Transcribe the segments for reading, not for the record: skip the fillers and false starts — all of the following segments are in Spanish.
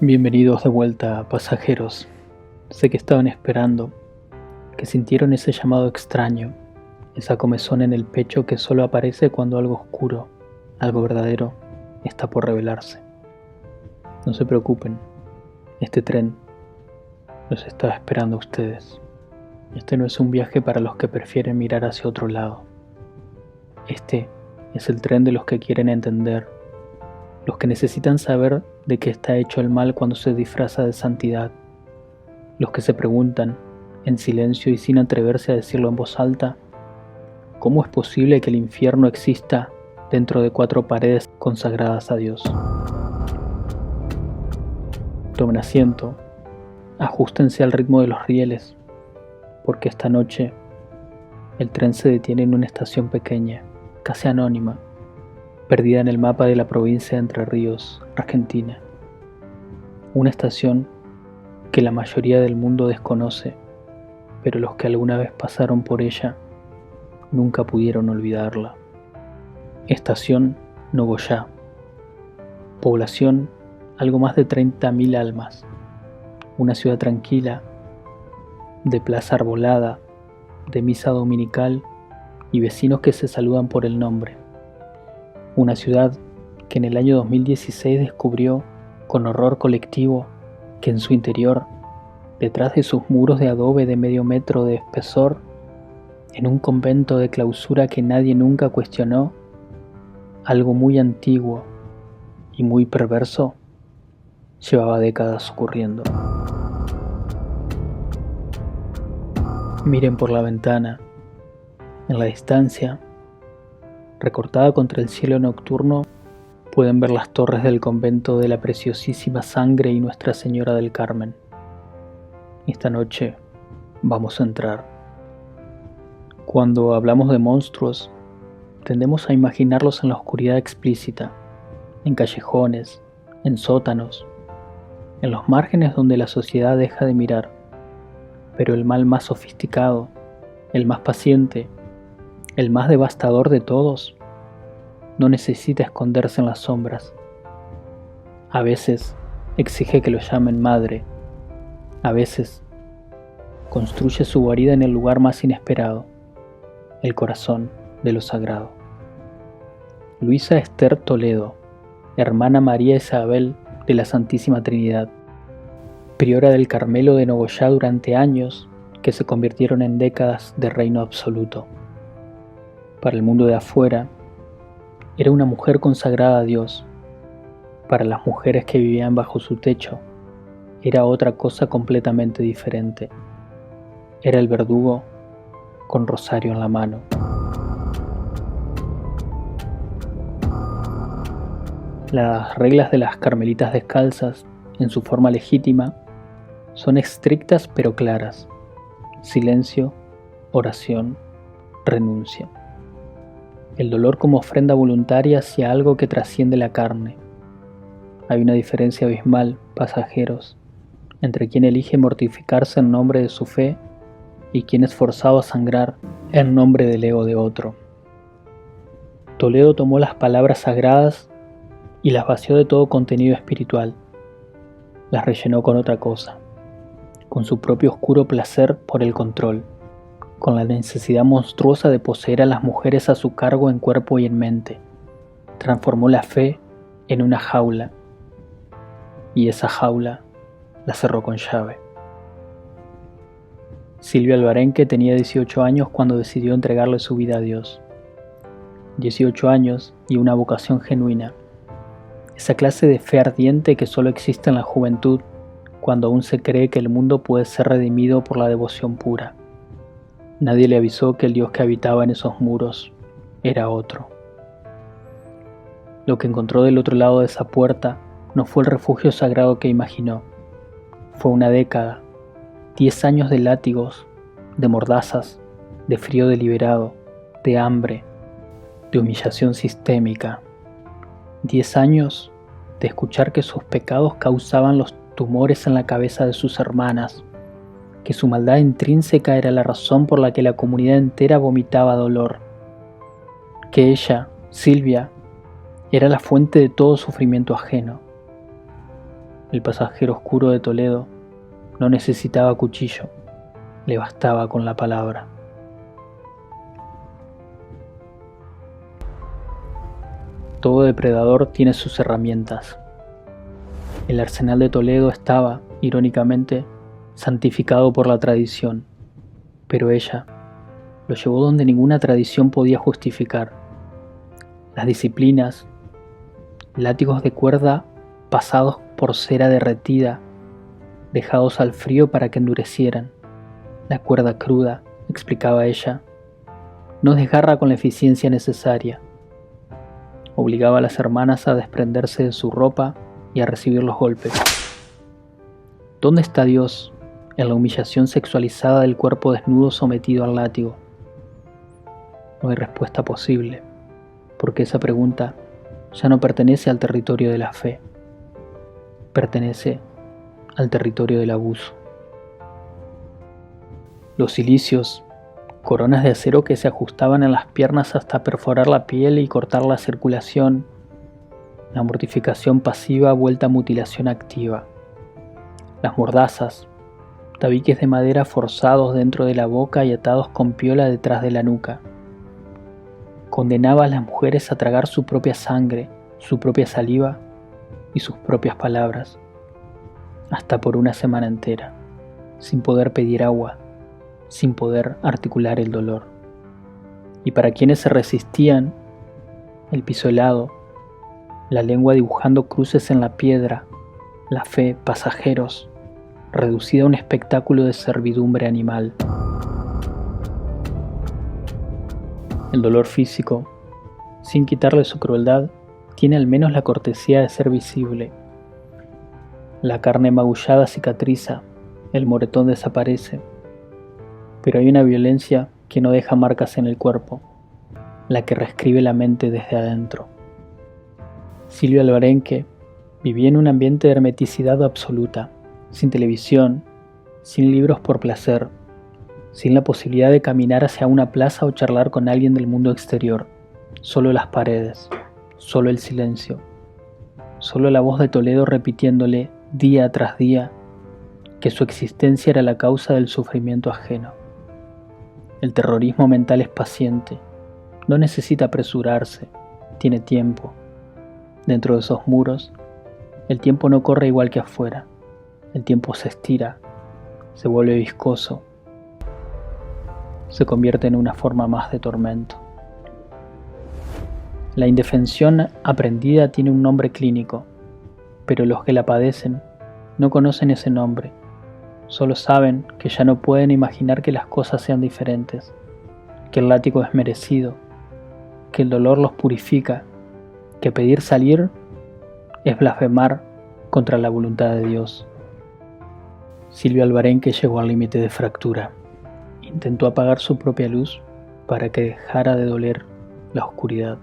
Bienvenidos de vuelta, pasajeros. Sé que estaban esperando, que sintieron ese llamado extraño, esa comezón en el pecho que solo aparece cuando algo oscuro, algo verdadero, está por revelarse. No se preocupen, este tren los está esperando a ustedes. Este no es un viaje para los que prefieren mirar hacia otro lado. Este es el tren de los que quieren entender, los que necesitan saber de qué está hecho el mal cuando se disfraza de santidad, los que se preguntan, en silencio y sin atreverse a decirlo en voz alta, ¿cómo es posible que el infierno exista dentro de 4 paredes consagradas a Dios? Tomen asiento, ajustense al ritmo de los rieles, porque esta noche el tren se detiene en una estación pequeña, casi anónima, perdida en el mapa de la provincia de Entre Ríos, Argentina. Una estación que la mayoría del mundo desconoce, pero los que alguna vez pasaron por ella nunca pudieron olvidarla. Estación Nogoyá. Población algo más de 30.000 almas. Una ciudad tranquila, de plaza arbolada, de misa dominical y vecinos que se saludan por el nombre. Una ciudad que en el año 2016 descubrió con horror colectivo que en su interior, detrás de sus muros de adobe de medio metro de espesor, en un convento de clausura que nadie nunca cuestionó, algo muy antiguo y muy perverso llevaba décadas ocurriendo. Miren por la ventana, en la distancia, recortada contra el cielo nocturno, pueden ver las torres del convento de la Preciosísima Sangre y Nuestra Señora del Carmen. Esta noche vamos a entrar. Cuando hablamos de monstruos, tendemos a imaginarlos en la oscuridad explícita, en callejones, en sótanos, en los márgenes donde la sociedad deja de mirar. Pero el mal más sofisticado, el más paciente, el más devastador de todos, no necesita esconderse en las sombras. A veces exige que lo llamen madre. A veces construye su guarida en el lugar más inesperado, el corazón de lo sagrado. Luisa Esther Toledo, hermana María Isabel de la Santísima Trinidad, priora del Carmelo de Nogoyá durante años que se convirtieron en décadas de reino absoluto. Para el mundo de afuera, era una mujer consagrada a Dios. Para las mujeres que vivían bajo su techo, era otra cosa completamente diferente. Era el verdugo con rosario en la mano. Las reglas de las carmelitas descalzas, en su forma legítima, son estrictas pero claras. Silencio, oración, renuncia. El dolor como ofrenda voluntaria hacia algo que trasciende la carne. Hay una diferencia abismal, pasajeros, entre quien elige mortificarse en nombre de su fe y quien es forzado a sangrar en nombre del ego de otro. Toledo tomó las palabras sagradas y las vació de todo contenido espiritual. Las rellenó con otra cosa, con su propio oscuro placer por el control, con la necesidad monstruosa de poseer a las mujeres a su cargo en cuerpo y en mente. Transformó la fe en una jaula, y esa jaula la cerró con llave. Silvia Albarenque tenía 18 años cuando decidió entregarle su vida a Dios. 18 años y una vocación genuina. Esa clase de fe ardiente que solo existe en la juventud, cuando aún se cree que el mundo puede ser redimido por la devoción pura. Nadie le avisó que el Dios que habitaba en esos muros era otro. Lo que encontró del otro lado de esa puerta no fue el refugio sagrado que imaginó. Fue una década, 10 años de látigos, de mordazas, de frío deliberado, de hambre, de humillación sistémica. 10 años de escuchar que sus pecados causaban los tumores en la cabeza de sus hermanas, que su maldad intrínseca era la razón por la que la comunidad entera vomitaba dolor, que ella, Silvia, era la fuente de todo sufrimiento ajeno. El pasajero oscuro de Toledo no necesitaba cuchillo, le bastaba con la palabra. Todo depredador tiene sus herramientas. El arsenal de Toledo estaba, irónicamente, santificado por la tradición, pero ella lo llevó donde ninguna tradición podía justificar. Las disciplinas, látigos de cuerda pasados por cera derretida, dejados al frío para que endurecieran. La cuerda cruda, explicaba ella, no desgarra con la eficiencia necesaria. Obligaba a las hermanas a desprenderse de su ropa y a recibir los golpes. ¿Dónde está Dios en la humillación sexualizada del cuerpo desnudo sometido al látigo? No hay respuesta posible, porque esa pregunta ya no pertenece al territorio de la fe, pertenece al territorio del abuso. Los cilicios, coronas de acero que se ajustaban en las piernas hasta perforar la piel y cortar la circulación, la mortificación pasiva vuelta a mutilación activa, las mordazas, tabiques de madera forzados dentro de la boca y atados con piola detrás de la nuca. Condenaba a las mujeres a tragar su propia sangre, su propia saliva y sus propias palabras, hasta por una semana entera, sin poder pedir agua, sin poder articular el dolor. Y para quienes se resistían, el piso helado, la lengua dibujando cruces en la piedra, la fe, pasajeros, reducida a un espectáculo de servidumbre animal. El dolor físico, sin quitarle su crueldad, tiene al menos la cortesía de ser visible. La carne magullada cicatriza, el moretón desaparece, pero hay una violencia que no deja marcas en el cuerpo, la que reescribe la mente desde adentro. Silvia Alvarenque vivía en un ambiente de hermeticidad absoluta, sin televisión, sin libros por placer, sin la posibilidad de caminar hacia una plaza o charlar con alguien del mundo exterior. Solo las paredes, solo el silencio, solo la voz de Toledo repitiéndole día tras día que su existencia era la causa del sufrimiento ajeno. El terrorismo mental es paciente, no necesita apresurarse, tiene tiempo. Dentro de esos muros, el tiempo no corre igual que afuera, el tiempo se estira, se vuelve viscoso, se convierte en una forma más de tormento. La indefensión aprendida tiene un nombre clínico, pero los que la padecen no conocen ese nombre, solo saben que ya no pueden imaginar que las cosas sean diferentes, que el látigo es merecido, que el dolor los purifica, que pedir salir es blasfemar contra la voluntad de Dios. Silvia Alvarenque llegó al límite de fractura. Intentó apagar su propia luz para que dejara de doler la oscuridad.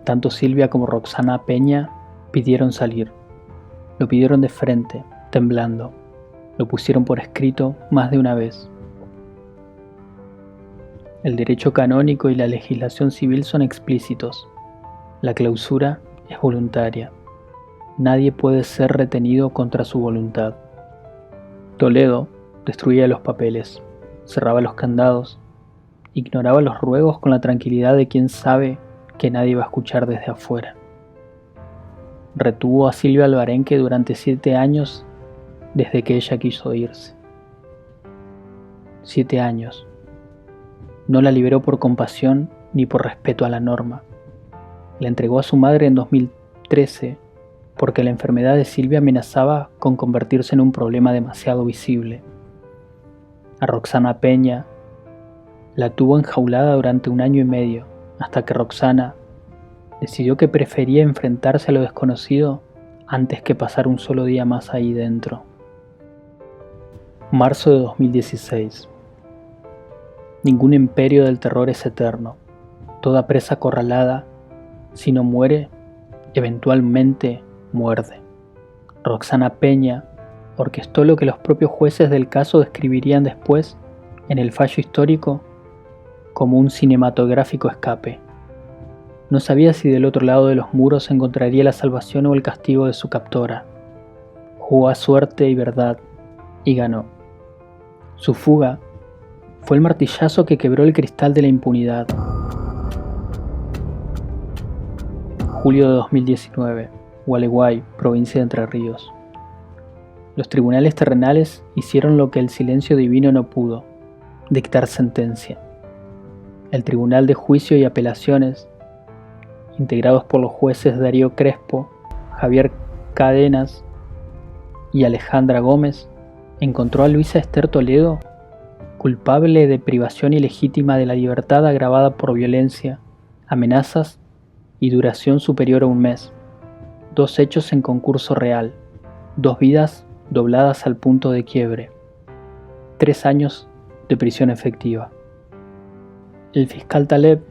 Tanto Silvia como Roxana Peña pidieron salir. Lo pidieron de frente, temblando. Lo pusieron por escrito más de una vez. El derecho canónico y la legislación civil son explícitos. La clausura es voluntaria. Nadie puede ser retenido contra su voluntad. Toledo destruía los papeles, cerraba los candados, ignoraba los ruegos con la tranquilidad de quien sabe que nadie va a escuchar desde afuera. Retuvo a Silvia Alvarenque durante 7 años desde que ella quiso irse. 7 años. No la liberó por compasión ni por respeto a la norma. La entregó a su madre en 2013 porque la enfermedad de Silvia amenazaba con convertirse en un problema demasiado visible. A Roxana Peña la tuvo enjaulada durante 1 año y medio, hasta que Roxana decidió que prefería enfrentarse a lo desconocido antes que pasar un solo día más ahí dentro. Marzo de 2016. Ningún imperio del terror es eterno. Toda presa acorralada, si no muere, eventualmente muerde. Roxana Peña orquestó lo que los propios jueces del caso describirían después, en el fallo histórico, como un cinematográfico escape. No sabía si del otro lado de los muros encontraría la salvación o el castigo de su captora. Jugó a suerte y verdad, y ganó. Su fuga fue el martillazo que quebró el cristal de la impunidad. Julio de 2019, Gualeguay, provincia de Entre Ríos. Los tribunales terrenales hicieron lo que el silencio divino no pudo: dictar sentencia. El Tribunal de Juicio y Apelaciones, integrados por los jueces Darío Crespo, Javier Cadenas y Alejandra Gómez, encontró a Luisa Esther Toledo culpable de privación ilegítima de la libertad agravada por violencia, amenazas y duración superior a un mes. 2 hechos en concurso real, 2 vidas dobladas al punto de quiebre, 3 años de prisión efectiva. El fiscal Taleb,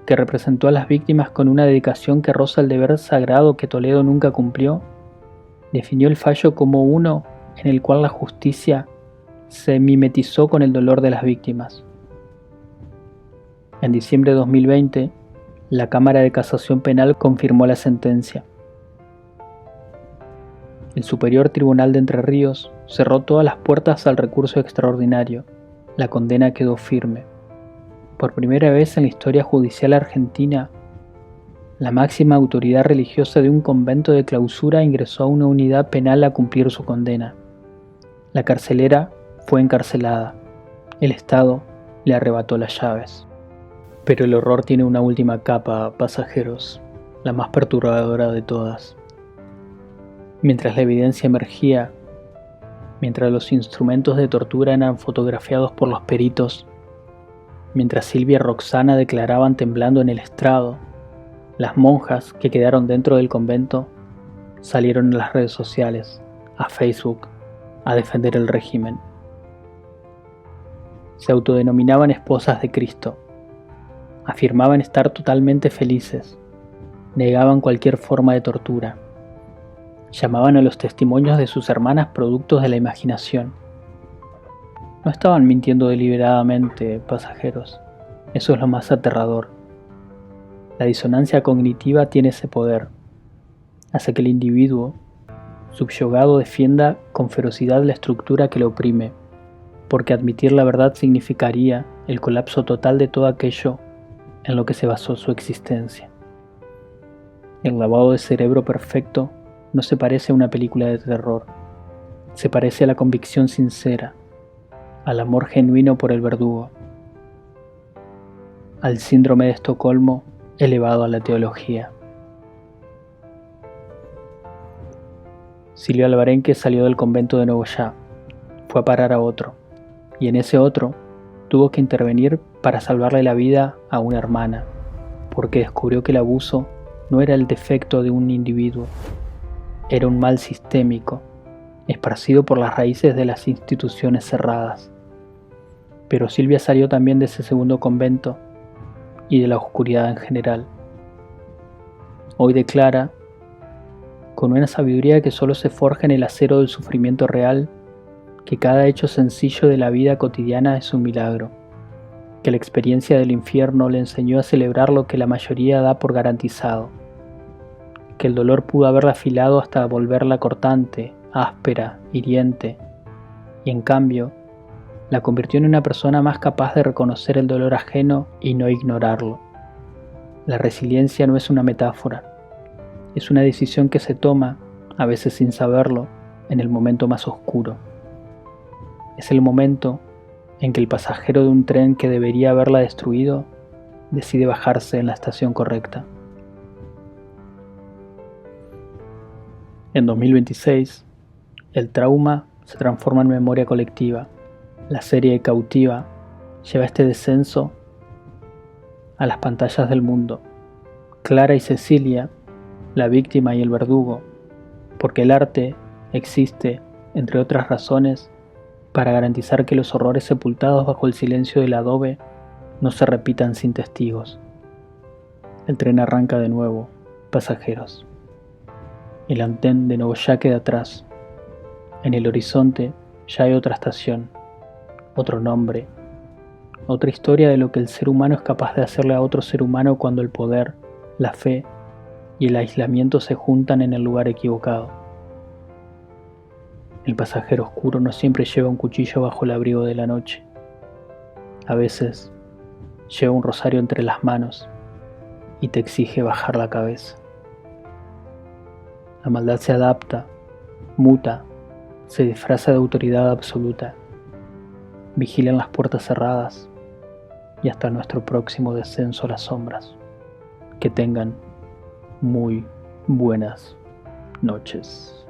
que representó a las víctimas con una dedicación que roza el deber sagrado que Toledo nunca cumplió, definió el fallo como uno en el cual la justicia se mimetizó con el dolor de las víctimas. En diciembre de 2020, la Cámara de Casación Penal confirmó la sentencia. El Superior Tribunal de Entre Ríos cerró todas las puertas al recurso extraordinario. La condena quedó firme. Por primera vez en la historia judicial argentina, la máxima autoridad religiosa de un convento de clausura ingresó a una unidad penal a cumplir su condena. La carcelera fue encarcelada. El Estado le arrebató las llaves. Pero el horror tiene una última capa, pasajeros, la más perturbadora de todas. Mientras la evidencia emergía, mientras los instrumentos de tortura eran fotografiados por los peritos, mientras Silvia y Roxana declaraban temblando en el estrado, las monjas que quedaron dentro del convento salieron a las redes sociales, a Facebook, a defender el régimen. Se autodenominaban esposas de Cristo, afirmaban estar totalmente felices, negaban cualquier forma de tortura, llamaban a los testimonios de sus hermanas productos de la imaginación. No estaban mintiendo deliberadamente, pasajeros. Eso es lo más aterrador. La disonancia cognitiva tiene ese poder. Hace que el individuo, subyugado, defienda con ferocidad la estructura que lo oprime, porque admitir la verdad significaría el colapso total de todo aquello en lo que se basó su existencia. El lavado de cerebro perfecto no se parece a una película de terror, se parece a la convicción sincera, al amor genuino por el verdugo, al síndrome de Estocolmo elevado a la teología. Silvia Alvarenque salió del convento de Nogoyá, fue a parar a otro, y en ese otro tuvo que intervenir para salvarle la vida a una hermana, porque descubrió que el abuso no era el defecto de un individuo, era un mal sistémico, esparcido por las raíces de las instituciones cerradas. Pero Silvia salió también de ese segundo convento y de la oscuridad en general. Hoy declara, con una sabiduría que solo se forja en el acero del sufrimiento real, que cada hecho sencillo de la vida cotidiana es un milagro, que la experiencia del infierno le enseñó a celebrar lo que la mayoría da por garantizado, que el dolor pudo haberla afilado hasta volverla cortante, áspera, hiriente, y en cambio la convirtió en una persona más capaz de reconocer el dolor ajeno y no ignorarlo. La resiliencia no es una metáfora, es una decisión que se toma, a veces sin saberlo, en el momento más oscuro. Es el momento en que el pasajero de un tren que debería haberla destruido decide bajarse en la estación correcta. En 2026, el trauma se transforma en memoria colectiva. La serie Cautiva lleva este descenso a las pantallas del mundo. Clara y Cecilia, la víctima y el verdugo, porque el arte existe, entre otras razones, para garantizar que los horrores sepultados bajo el silencio del adobe no se repitan sin testigos. El tren arranca de nuevo, pasajeros. El andén de Nogoyá queda atrás. En el horizonte ya hay otra estación, otro nombre, otra historia de lo que el ser humano es capaz de hacerle a otro ser humano cuando el poder, La fe y el aislamiento se juntan en el lugar equivocado. El pasajero oscuro no siempre lleva un cuchillo bajo el abrigo de la noche. A veces lleva un rosario entre las manos y te exige bajar la cabeza. La maldad se adapta, muta, se disfraza de autoridad absoluta, vigila en las puertas cerradas y hasta nuestro próximo descenso a las sombras. Que tengan muy buenas noches.